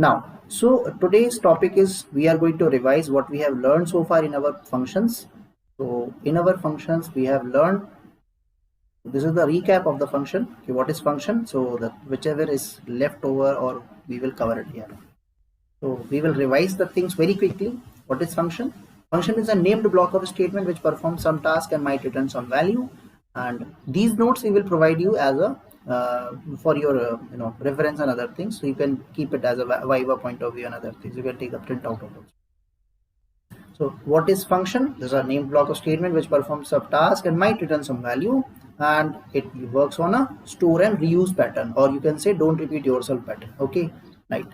Now, so today's topic is we are going to revise what we have learned so far in our functions. So in our functions we have learned, this is the recap of the function. Okay, what is function? So that whichever is left over, or we will cover it here. So we will revise the things very quickly. What is function? Function is a named block of a statement which performs some task and might return some value. And these notes we will provide you as a for your reference and other things. So you can keep it as a Viva point of view and other things. You can take a print out of those. So what is function? This is a named block of statement which performs some task and might return some value, and it works on a store and reuse pattern, or you can say don't repeat yourself pattern. Okay, right.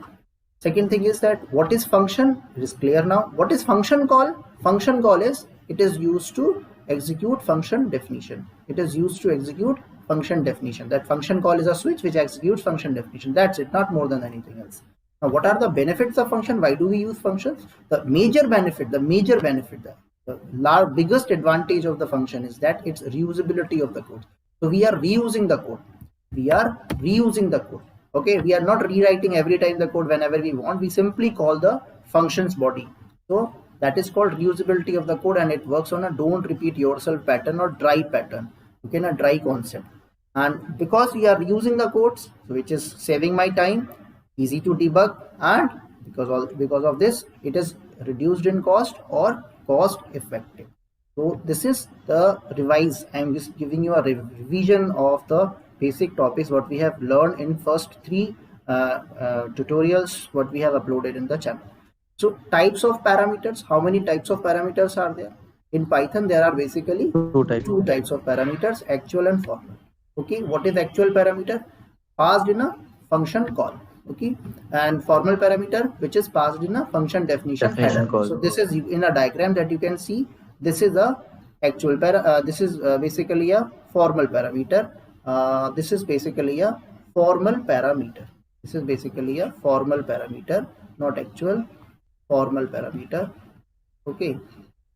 Second thing is that what is function? It is clear now. What is function call? Function call is it is used to execute function definition. It is used to execute function definition. That function call is a switch which executes function definition. That's it, not more than anything else. Now, what are the benefits of function? Why do we use functions? The major benefit, the biggest advantage of the function is that it's reusability of the code. So we are reusing the code. We are reusing the code. Okay, we are not rewriting every time the code whenever we want. We simply call the functions body. So that is called reusability of the code, and it works on a don't repeat yourself pattern or dry pattern. Okay, a dry concept. And because we are reusing the codes, which is saving my time, easy to debug, and because of this it is reduced in cost or cost effective. So this is the revise. I am just giving you a revision of the basic topics what we have learned in first three tutorials what we have uploaded in the channel. So types of parameters, how many types of parameters are there? In Python there are basically two types of parameters, actual and formal. Okay, what is actual parameter? Passed in a function call. Okay, and formal parameter which is passed in a function definition call. So this is in a diagram that you can see. This is a actual this is basically a formal parameter. This is basically a formal parameter. This is basically a formal parameter, not actual, formal parameter. Okay,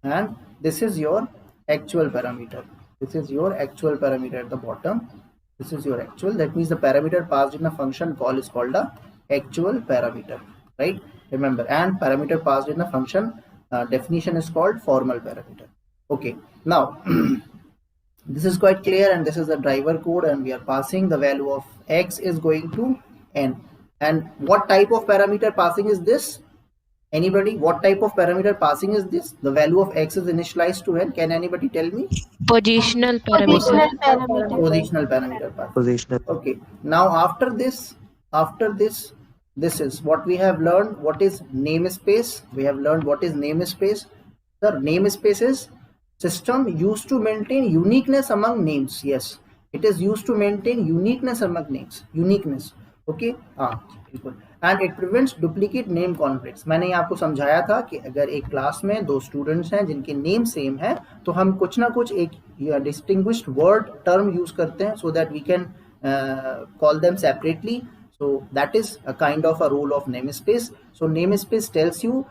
and this is your actual parameter. This is your actual parameter at the bottom. This is your actual. That means the parameter passed in a function call is called a actual parameter, right? Remember, and parameter passed in a function definition is called formal parameter. Okay, now this is quite clear, and this is the driver code, and we are passing the value of x is going to n. And what type of parameter passing is this? Anybody? What type of parameter passing is this? The value of x is initialized to n. Can anybody tell me? Positional parameter. Positional parameter passing. Positional. Okay. Now after this, this is what we have learned. What is namespace? We have learned what is namespace. The namespace is system used to maintain uniqueness among names. Yes, it is used to maintain uniqueness among names. Uniqueness. Okay. बिल्कुल. And it prevents duplicate name conflicts. मैंने आपको समझाया था कि अगर एक class में दो स्टूडेंट्स हैं जिनके नेम सेम है तो हम कुछ ना कुछ एक डिस्टिंग्विश्ड वर्ड टर्म यूज करते हैं so that we can call them separately. So that is a kind of a role of namespace. So namespace tells you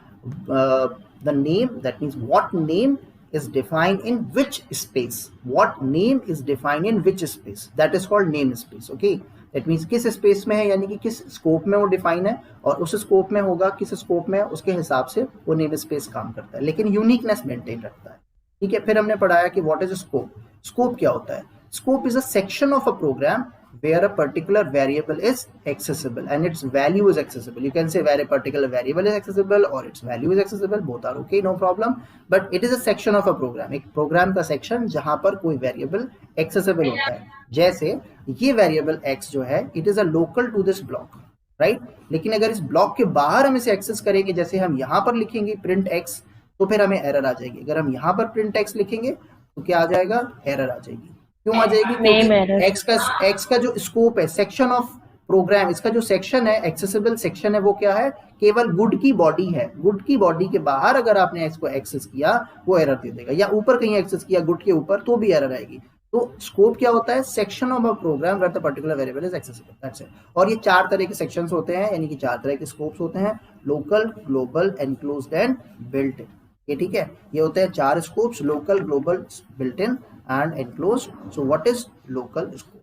the name, that means what name is defined in which space. What name is defined in which space. That is called namespace. Okay. That means किस space में है, यानी कि किस scope में वो define है, और उस स्कोप में होगा किस स्कोप में, उसके हिसाब से वो नेम स्पेस काम करता है, लेकिन यूनिकनेस मेंटेन रखता है. ठीक है. फिर हमने पढ़ाया कि व्हाट इज स्कोप. स्कोप क्या होता है? Scope is a section of a program where a particular variable is accessible and its value is accessible. You can say where a particular variable is accessible or its value is accessible. Both are okay, no problem. But it is a section of a program. एक program का section जहाँ पर कोई variable accessible होता है. जैसे ये variable x जो है, it is a local to this block, right? लेकिन अगर इस block के बाहर हम इसे access करेंगे, जैसे हम यहाँ पर लिखेंगे print x, तो फिर हमें error आ जाएगी. अगर हम यहाँ पर print x लिखेंगे तो क्या आ जाएगा? Error आ जाएगी. क्यों आ जाएगी? क्योंकि एक्स का जो स्कोप है, सेक्शन ऑफ प्रोग्राम, इसका जो सेक्शन है, एक्सेसिबल सेक्शन है, वो क्या है? केवल गुड की बॉडी है. गुड की बॉडी के बाहर अगर आपने एक्स को एक्सेस किया वो एरर दे देगा, या ऊपर कहीं एक्सेस किया गुड के ऊपर तो भी एरर आएगी. तो स्कोप क्या होता है? Section of a program where the particular variable is accessible. That's it. और ये चार तरह के सेक्शंस होते हैं, यानी कि चार तरह के स्कोप्स होते हैं: local, global, enclosed and built in. ये ठीक है. ये होते हैं चार scopes: local, global, built in and enclosed. So what is local scope?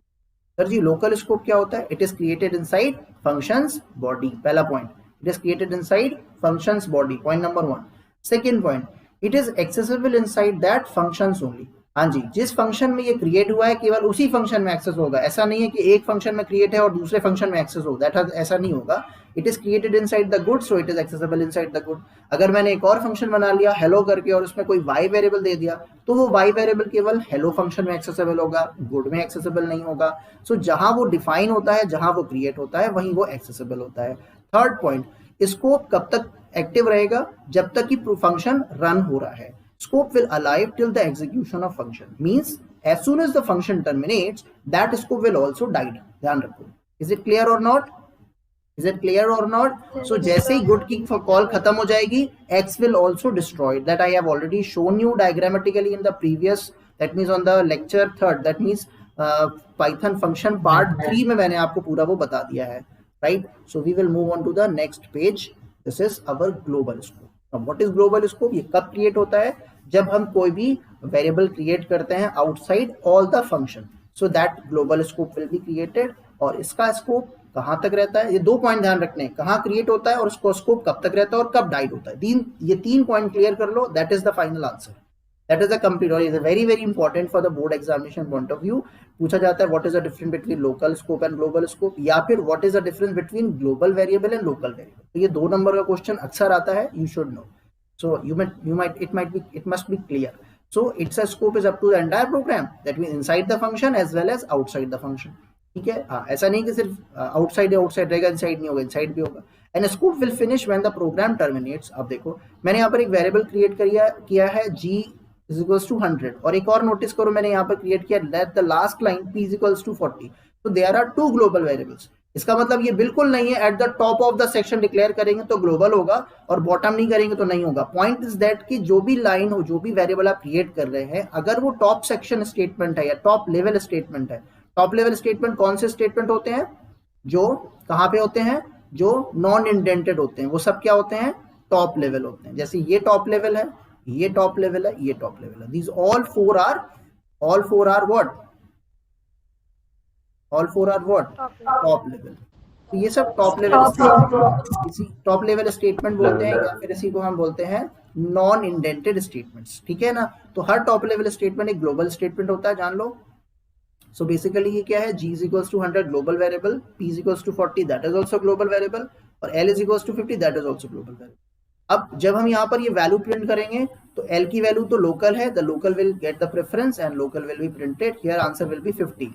Sir ji, local scope क्या होता है? It is created inside functions body. पहला point, It is created inside functions body. Point number 1. Second point, it is accessible inside that functions only. हाँ जी, जिस function में ये create हुआ है केवल उसी फंक्शन में एक्सेस होगा. ऐसा नहीं है कि एक फंक्शन में क्रिएट है और दूसरे फंक्शन में एक्सेस होगा. ऐसा नहीं होगा. It is created inside the good, so it is accessible inside the good. अगर मैंने एक और फंक्शन बना लिया हेलो करके और उसमें कोई y वेरिएबल दे दिया, तो वो y वेरिएबल केवल हेलो फंक्शन में एक्सेसिबल होगा, गुड में एक्सेसिबल नहीं होगा. सो जहां वो डिफाइन होता है, जहां वो क्रिएट होता है, वहीं वो एक्सेसिबल होता है. थर्ड पॉइंट, स्कोप कब तक एक्टिव रहेगा? जब तक कि फंक्शन रन हो रहा है. Scope will alive till the execution of function. Means as soon as the function terminates, that scope will also die. ध्यान रखो. Is it clear or not? Is it clear or not? So जैसे ही good की call खत्म हो जाएगी, X will also destroy. That I have already shown you diagrammatically in the previous. That means on the lecture 3rd. That means Python function part 3 में मैंने आपको पूरा वो बता दिया है. Right? So we will move on to the next page. This is our global scope. What is global scope? ये कब क्रिएट होता है? जब हम कोई भी वेरिएबल क्रिएट करते हैं outside all the function, so that global scope will be created. और इसका स्कोप कहां तक रहता है? ये 2 पॉइंट ध्यान रखने हैं, कहां क्रिएट होता है और उसको स्कोप कब तक रहता है और कब डाइड होता है. ये 3 पॉइंट क्लियर कर लो. That is the final answer. That is the complete. और is very very important for the board examination point of view. पूछा जाता है what is the difference between local scope and global scope, या फिर what is the difference between global variable and local variable. तो ये 2 number का question अक्सर आता है. You should know. So it must be clear. So its a scope is up to the entire program. That means inside the function as well as outside the function. ठीक है. हाँ, ऐसा नहीं कि सिर्फ आउटसाइड रहेगा, इनसाइड नहीं होगा, इनसाइड भी होगा. And scope will finish when the program terminates. अब देखो मैंने यहाँ पर एक वेरिएबल क्रिएट किया है g is equals to 100. और एक और नोटिस करो, मैंने यहाँ पर क्रिएट किया let the last line p is equals to 40. So there are 2 global variables. इसका मतलब ये बिल्कुल नहीं है at the top of the section declare करेंगे तो ग्लोबल होगा और बॉटम नहीं करेंगे तो नहीं होगा. पॉइंट इज दैट कि जो भी लाइन हो, जो भी वेरिएबल आप क्रिएट कर रहे हैं, अगर वो टॉप सेक्शन स्टेटमेंट है या टॉप लेवल स्टेटमेंट है. टॉप लेवल स्टेटमेंट कौन से स्टेटमेंट होते हैं? जो कहां पे होते हैं? जो नॉन इंडेंटेड होते हैं, वो सब क्या होते हैं? टॉप लेवल होते हैं. जैसे ये टॉप लेवल है, ये टॉप लेवल है, ये टॉप लेवल है. These all four are what? All 4 are what? Top level. तो ये सब टॉप लेवल, इसी टॉप लेवल स्टेटमेंट बोलते हैं या फिर इसी को हम बोलते हैं नॉन इंडेंटेड स्टेटमेंट्स. ठीक है ना. तो हर टॉप लेवल स्टेटमेंट एक ग्लोबल स्टेटमेंट होता है, जान लो. सो बेसिकली ये क्या है? g is equals to 100 global variable, p is equals to 40 that is also global variable, और l is equals to 50 that is also global variable. अब जब हम यहाँ पर ये वैल्यू प्रिंट करेंगे तो l की वैल्यू तो लोकल है, the local will get the preference and local will be printed. Here answer will be 50.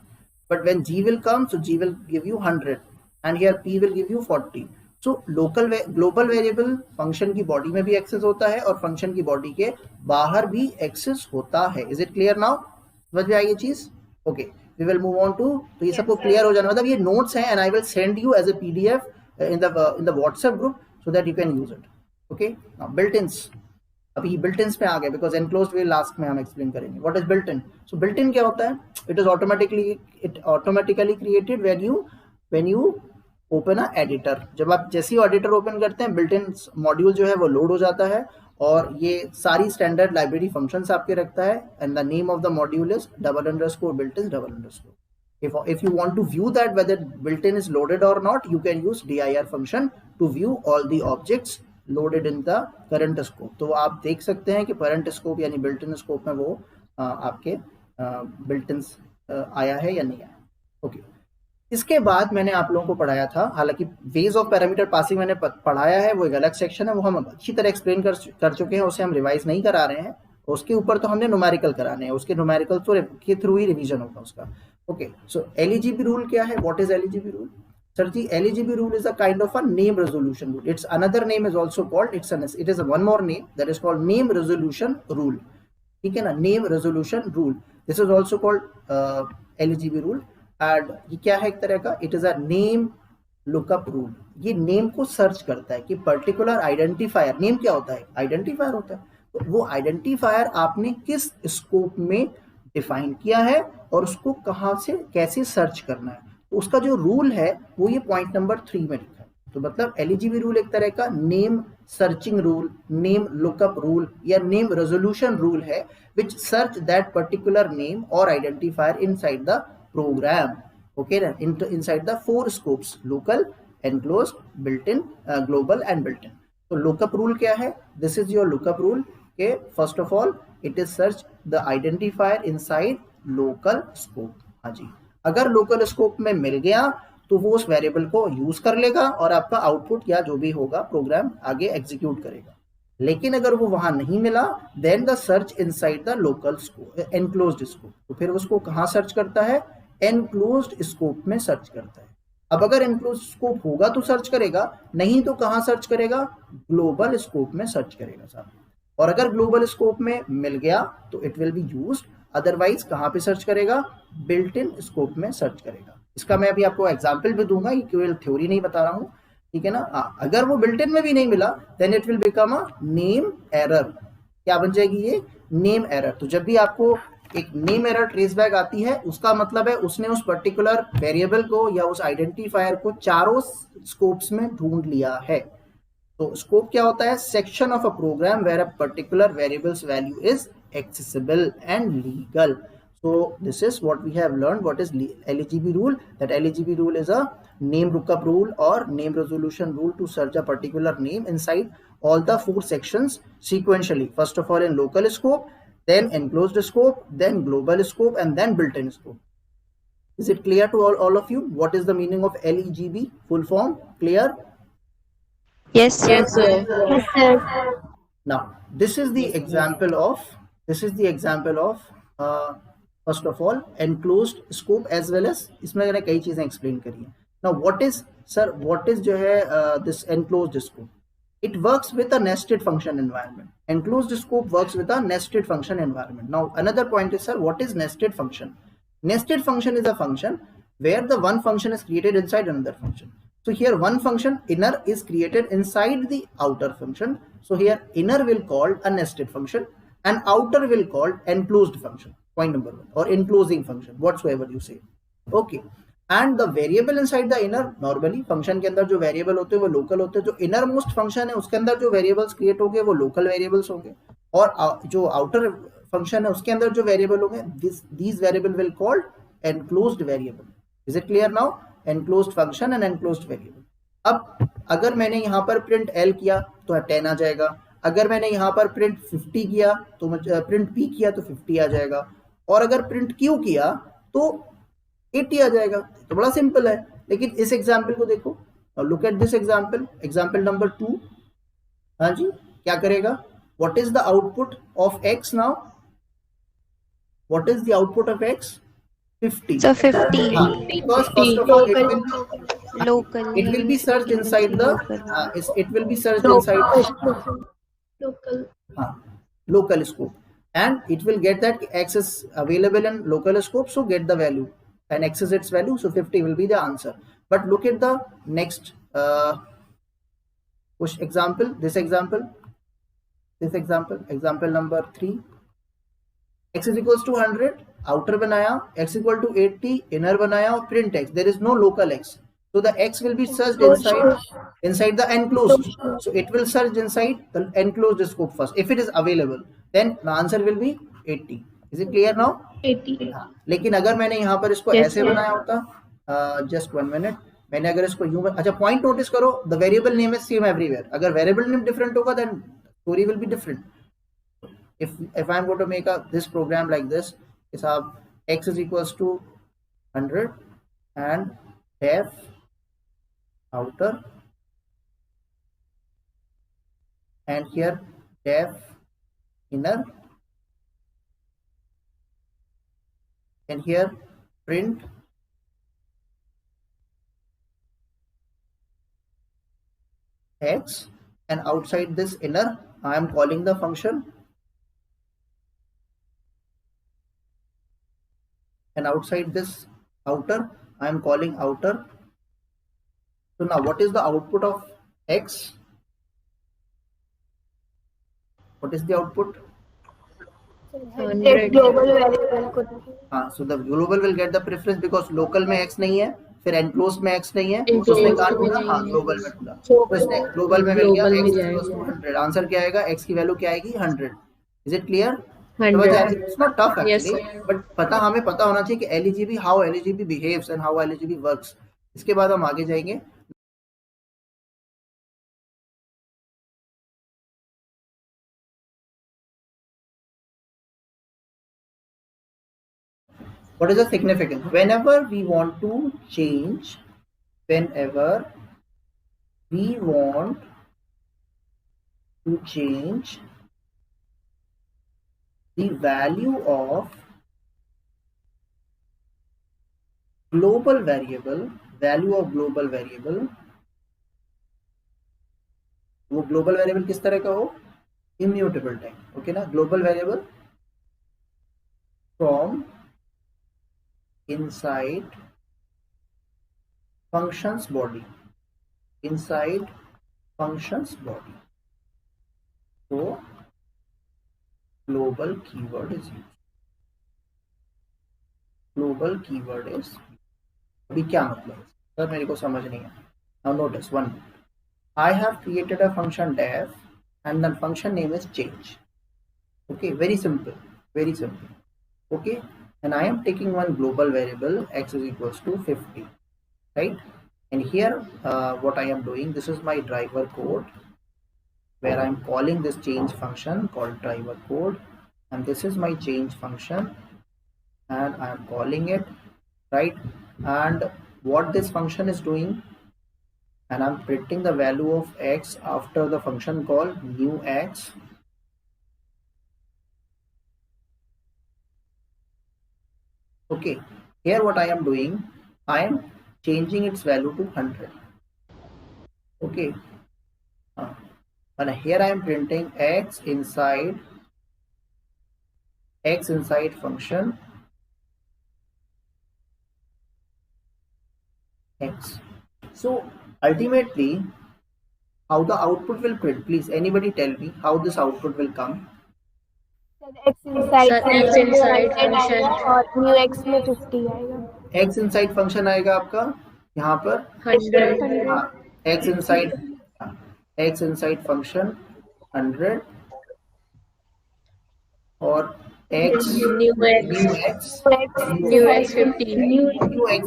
But when g will come, so g will give you 100 and here p will give you 40. So global variable function की body में भी access होता है और function की body के बाहर भी एक्सेस होता है. Is it clear now? समझ में आई ये चीज? Okay, we will move on to. तो ये सबको क्लियर हो जाना, मतलब ये नोट्स हैं and I will send you as a PDF in the WhatsApp group so that you can use it. Okay, now built-ins. अभी built-ins पे आ गए because enclosed will लास्ट में हम एक्सप्लेन करेंगे. What is built-in? So built-in क्या होता है? It is automatically created when you open a editor. जब आप जैसे ही एडिटर ओपन करते हैं, built-in मॉड्यूल जो है वो लोड हो जाता है और ये सारी स्टैंडर्ड लाइब्रेरी फंक्शंस आपके रखता है. And the name of the module is _built-in. If you want to view that whether built-in is loaded or not, you can use dir function to view all the objects loaded in the current scope. तो आप देख सकते हैं कि current scope यानी built-in scope में वो आपके built-in आया है या नहीं आया. ओके. इसके बाद मैंने आप लोगों को पढ़ाया था, हालांकि वेज ऑफ पैरामीटर पासिंग मैंने पढ़ाया है, वो एक अलग सेक्शन है, वो हम अच्छी तरह एक्सप्लेन कर चुके हैं, उसे हम रिवाइज नहीं करा रहे हैं. उसके ऊपर तो हमने न्यूमेरिकल कराने हैं, उसके न्यूमेरिकल के थ्रू ही रिवीजन होगा उसका. ओके. सो एलिजिबल रूल क्या है? What is eligible rule? Sir, the eligibility rule is a kind of a name resolution rule. Its another name is also called, it is a one more name that is called name resolution rule. ठीक है ना. name resolution rule. This is also called eligibility rule. And ये क्या है एक तरह का? It is a name lookup rule. ये name को सर्च करता है कि particular identifier, name क्या होता है? Identifier होता है. तो वो identifier आपने किस scope में define किया है और उसको कहाँ से कैसे सर्च करना है, उसका जो रूल है वो ये पॉइंट नंबर 3 में लिखा है. तो मतलब एलिजिबल रूल एक तरह का name searching rule, name lookup rule या नेम रेजोल्यूशन रूल है which search that particular name और identifier inside the program. Okay ना. इनसाइड द 4 स्कोप्स, लोकल, enclosed, built-in, global and built-in. तो lookup rule क्या है? This is your lookup rule. Okay, first of all, it is search the identifier inside local scope. हाँ जी, अगर local scope में मिल गया तो वो उस वेरिएबल को यूज कर लेगा और आपका आउटपुट या जो भी होगा प्रोग्राम आगे एग्जीक्यूट करेगा. लेकिन अगर वो वहां नहीं मिला, then the search inside the local scope, enclosed scope. तो फिर उसको कहां सर्च करता है? एनक्लोज्ड स्कोप में सर्च करता है. अब अगर एनक्लोज्ड स्कोप होगा तो सर्च करेगा, नहीं तो कहां सर्च करेगा? ग्लोबल स्कोप में सर्च करेगा साहब. और अगर ग्लोबल स्कोप में मिल गया तो it will be used, otherwise कहां पे सर्च करेगा? बिल्ट इन स्कोप में सर्च करेगा. इसका मैं अभी आपको एग्जांपल भी दूंगा, ये केवल थ्योरी नहीं बता रहा हूं, ठीक है ना. अगर वो बिल्ट इन में भी नहीं मिला, then it will become a name error. क्या बन जाएगी ये? Name error. तो जब भी आपको एक नेम एरर ट्रेस बैक आती है, उसका मतलब है उसने उस पर्टिकुलर वेरिएबल को या उस आइडेंटिफायर को चारों स्कोप्स में ढूंढ लिया है. तो स्कोप क्या होता है? Section of a program where a particular variable's value is accessible and legal. So this is what we have learned. What is LGB rule? That LGB rule is a name lookup rule or name resolution rule to search a particular name inside all the 4 sections sequentially. First of all in local scope, then enclosed scope, then global scope, and then built-in scope. Is it clear to all of you? What is the meaning of LEGB? Full form? Clear? Yes, sir. Yes, sir. Now this is the example of first of all enclosed scope as well as इसमें मैंने कई चीजें explain करी हैं. Now what is जो है this enclosed scope? It works with a nested function environment. Enclosed scope works with a nested function environment. Now another point is, sir, what is nested function? Nested function is a function where the one function is created inside another function. So here one function inner is created inside the outer function. So here inner will called a nested function and outer will called enclosed function. Point number 1, or enclosing function, whatsoever you say. Okay. And the variable inside the inner, normally function के अंदर जो variable होते हैं वो local होते हैं. जो inner most function है उसके अंदर जो variables create होंगे वो local variables होंगे, और जो outer function है उसके अंदर जो variable होंगे, these variable will called enclosed variable. Is it clear now? Enclosed function and enclosed variable. अब अगर मैंने यहाँ पर print L किया तो 10 आ जाएगा, अगर मैंने यहाँ पर print 50 किया तो print P किया तो 50 आ जाएगा, और अगर print Q किया तो 80 आ जाएगा. तो बड़ा सिंपल है. लेकिन इस एग्जाम्पल को देखो, look at this example, example number 2. हाँ जी, क्या करेगा? What is the output of x now? What is the output of x? 50. So 50. Because first of all Local. it will be searched inside the it will be searched inside local scope, and it will get that x is available in local scope, so get the value and x is its value, so 50 will be the answer. But look at the next example, this example number 3. x is equals to 100, outer बनाया, x equal to 80, inner बनाया, और print x. There is no local x, so the x will be searched inside the enclosed. So it will search inside the enclosed scope first. If it is available, then the answer will be 80. Is it clear now? 80. लेकिन अगर मैंने यहाँ पर इसको ऐसे बनाया होता, just 1 minute, मैंने अगर इसको यूं, अच्छा पॉइंट नोटिस करो, the variable name is same everywhere. अगर variable name different होगा, then story will be different. If I am going to make this program like this, साहब x is equals to 100 and def outer, and here def inner, and here print x, and outside this inner I am calling the function, and outside this outer I am calling outer. So now what is the output of x? What is the output? 100. Global variable. So the global will get the preference because local में x नहीं है, फिर enclosed में x नहीं है, तो Enclosed उसने कहा में ढूंढा, नहीं हाँ है। global में ढूंढा, तो इसने global में मिल गया, Global में x equals to 100. आंसर क्या आएगा? x की वैल्यू क्या आएगी? 100. Is it clear? 100. It's not tough Yes, actually, but हमें पता होना चाहिए कि LGB, how LGB behaves and how LGB works. इसके बाद हम आगे जाएंगे. What is the significance? Whenever we want to change the value of global variable, वो ग्लोबल वेरिएबल किस तरह का हो? इम्यूटेबल टाइप, ओके ना? Global variable from inside functions body, so global keyword is used. अभी क्या मतलब है सर, मेरे को समझ नहीं है. Now notice one. I have created a function def and the function name is change. Okay, very simple. Okay, and I am taking one global variable x is equals to 50, right? And here what I am doing, this is my driver code where I am calling this change function called driver code, and this is my change function and I am calling it, right? And what this function is doing, and I'm printing the value of x after the function called new x. Okay, here what I am doing, I am changing its value to 100. Okay, and here I am printing x inside function x. So ultimately, how the output will print? Please, anybody tell me how this output will come? x inside function और new x में 50 आएगा. x inside function आएगा आपका यहाँ पर 100. हाँ, x inside function 100 और x new x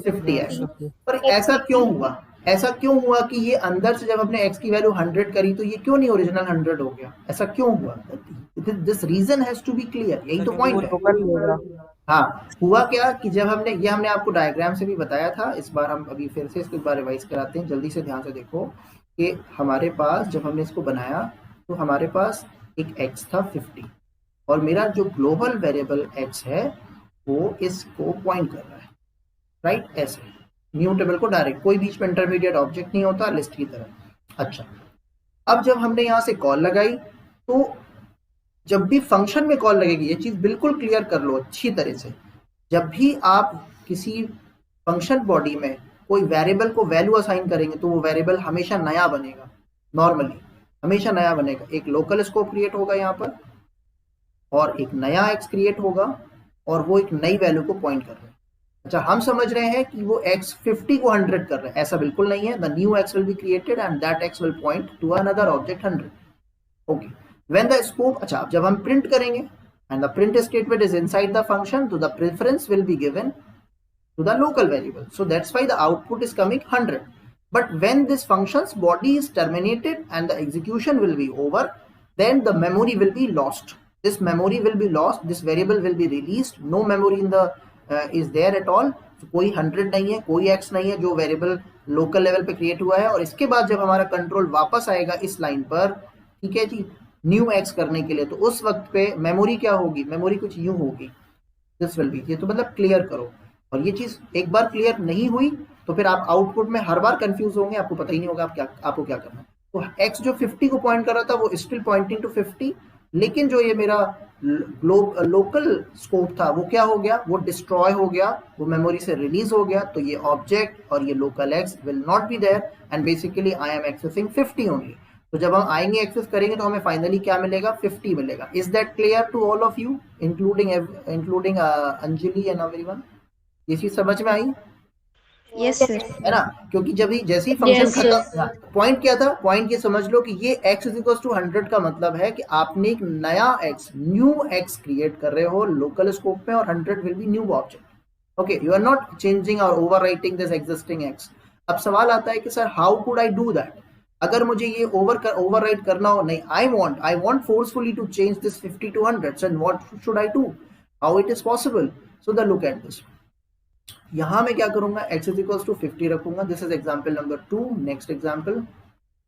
50 है. पर ऐसा क्यों हुआ कि ये अंदर से जब अपने x की वैल्यू 100 करी तो ये क्यों नहीं ओरिजिनल 100 हो गया? ऐसा क्यों हुआ? This reason has to be clear. यही तो पॉइंट है. हाँ, हुआ क्या कि जब हमने आपको डायग्राम से भी बताया था, इस बार हम अभी फिर से इसको एक बार रिवाइज कराते हैं. जल्दी से ध्यान से देखो कि हमारे पास जब हमने इसको बनाया तो हमारे पास एक x था 50 और मेरा जो ग्लोबल वेरिएबल x है वो इसको पॉइंट कर रहा है, राइट? ऐसे म्यूटेबल को डायरेक्ट, कोई बीच में इंटरमीडिएट ऑब्जेक्ट नहीं होता, लिस्ट की तरह. अच्छा, अब जब हमने यहाँ से कॉल लगाई तो जब भी फंक्शन में कॉल लगेगी, ये चीज बिल्कुल क्लियर कर लो अच्छी तरह से, जब भी आप किसी फंक्शन बॉडी में कोई वेरिएबल को वैल्यू असाइन करेंगे तो वो वेरिएबल हमेशा नया बनेगा. नॉर्मली हमेशा नया बनेगा. एक लोकल स्कोप क्रिएट होगा यहाँ पर और एक नया x क्रिएट होगा और वो एक नई वैल्यू को पॉइंट कर रहा है. अच्छा, हम समझ रहे हैं कि वो x 50 को 100 कर रहा है. ऐसा बिल्कुल नहीं है. The new x will be created and that x will point to another object 100. Okay, when the scope, अच्छा जब हम प्रिंट करेंगे and the print statement is inside the function, तो the preference will be given to the local variable. So that's why the output is coming 100. But when this function's body is terminated and the execution will be over, then the memory will be lost. This memory will be lost. This variable will be released. No memory in the is there at all. So कोई 100 नहीं है, कोई x नहीं है जो variable local level पे create हुआ है. और इसके बाद जब हमारा कंट्रोल वापस आएगा इस लाइन पर, ठीक है जी, न्यू x करने के लिए, तो उस वक्त पे मेमोरी क्या होगी? मेमोरी कुछ यूं होगी. दिस विल बी, ये तो मतलब क्लियर करो. और ये चीज एक बार क्लियर नहीं हुई तो फिर आप आउटपुट में हर बार कंफ्यूज होंगे, आपको पता ही नहीं होगा आपको क्या करना है. तो x जो 50 को पॉइंट कर रहा था वो स्टिल पॉइंटिंग टू 50, लेकिन जो ये मेरा लोकल स्कोप था वो क्या हो गया? वो डिस्ट्रॉय हो गया, वो मेमोरी से रिलीज हो गया. तो ये ऑब्जेक्ट और ये local x will not be there and basically I am accessing 50 only. तो जब हम आएंगे एक्सेस करेंगे तो हमें फाइनली क्या मिलेगा? 50 मिलेगा. Is that clear to all of you including Anjali and everyone? ये चीज समझ में आई? Yes sir. है ना? क्योंकि जब ही जैसे ही फंक्शन खत्म, पॉइंट क्या था? पॉइंट ये समझ लो कि ये x इज इक्वल टू 100 का मतलब है कि आपने एक नया x, न्यू x क्रिएट कर रहे हो लोकल स्कोप में और 100 will be new object. Okay, you are not changing और ओवरराइटिंग दिस एग्जिस्टिंग x. अब सवाल आता है कि sir how could I do that? अगर मुझे ये ओवरराइट करना हो, नहीं, I want forcefully to change this 50 to 100. So what should I do? How it is possible? So the look at this. यहाँ मैं क्या करूंगा, x is equals to 50 रखूंगा. This is example number 2. Next example.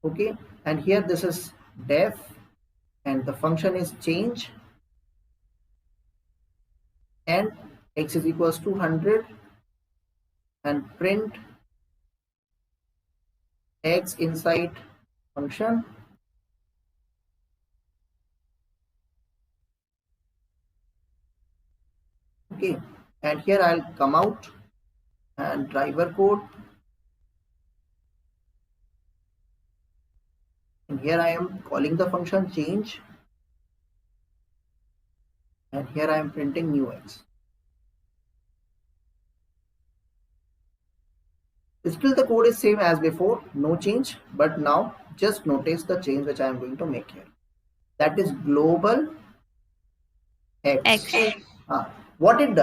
Okay, and here this is def and the function is change and x is equals to 100 and print x inside function. Okay, and here I'll come out and driver code, and here I am calling the function change, and here I am printing new x. Still the code is same as before, no change, but now just notice the change which I am going to make here. That is global x. What it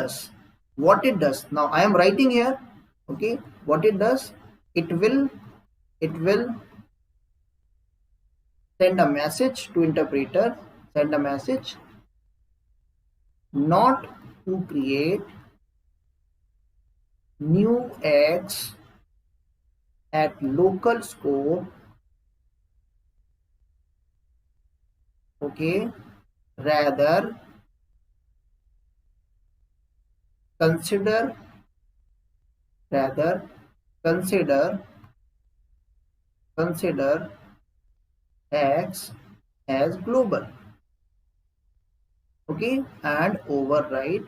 does, now I am writing here. Okay, what it does, it will send a message to interpreter, send a message not to create new x at local scope. Okay, rather consider x as global. Okay, and overwrite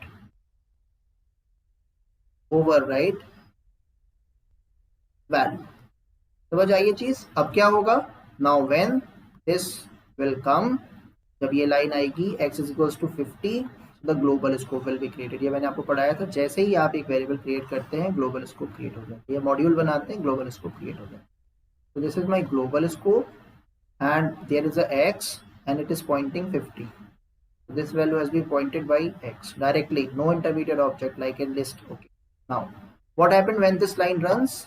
value. समझ आई ये चीज? अब क्या होगा, now when this will come, जब ये line आएगी x is equals to 50, the global scope will be created. ये मैंने आपको पढ़ाया था, जैसे ही आप एक वेरिएबल क्रिएट करते हैं ग्लोबल स्कोप क्रिएट हो जाता है. ये मॉड्यूल बनाते हैं, ग्लोबल स्कोप क्रिएट हो जाता है. So this is my global scope and there is a x and it is pointing 50. This value has been pointed by x directly, no intermediate object like in list. Okay, now what happened when this line runs?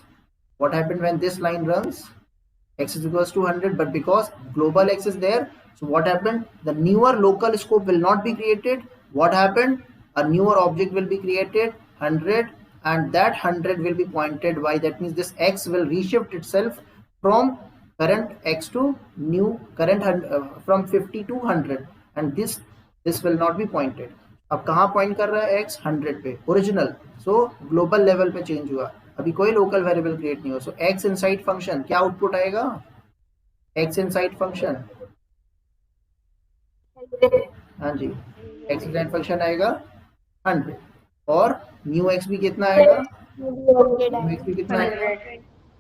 X is equals to 100, but because global x is there, so what happened, the newer local scope will not be created. What happened, a newer object will be created, 100, and that 100 will be pointed y. That means this x will reshift itself from current x to new current from 50 to 100, and this will not be pointed. अब कहाँ point कर रहा है x? 100 पे, original. सो global level पे change हुआ, अभी कोई लोकल वेरिएबल क्रिएट नहीं हो. सो x इनसाइड फंक्शन क्या आउटपुट आएगा? x इनसाइड फंक्शन, हाँ जी, x इनसाइड फंक्शन आएगा 100 और न्यू x भी कितना आएगा? न्यू x भी कितना आएगा?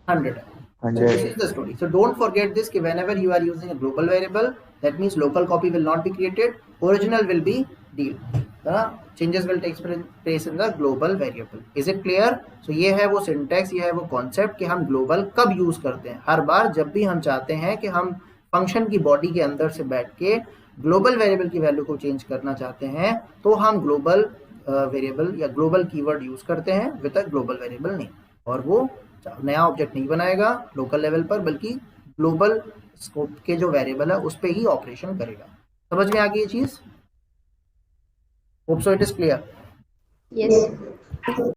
100. So this is the story. So don't forget this, कि whenever you are using a global variable, that means local copy will not be created, original will be deal. The changes will take place in the global variable. Is it clear? So ये है वो syntax, ये है वो concept कि हम global कब use करते हैं. हर बार जब भी हम चाहते हैं कि हम function की body के अंदर से बैठ के global variable की value को change करना चाहते हैं, तो हम global variable या global keyword use करते हैं with a global variable name. और वो नया ऑब्जेक्ट नहीं बनाएगा लोकल लेवल पर, बल्कि ग्लोबल स्कोप के जो वेरिएबल है उस पे ही ऑपरेशन करेगा. समझ में आ गई ये चीज? Hope so it is clear. Yes.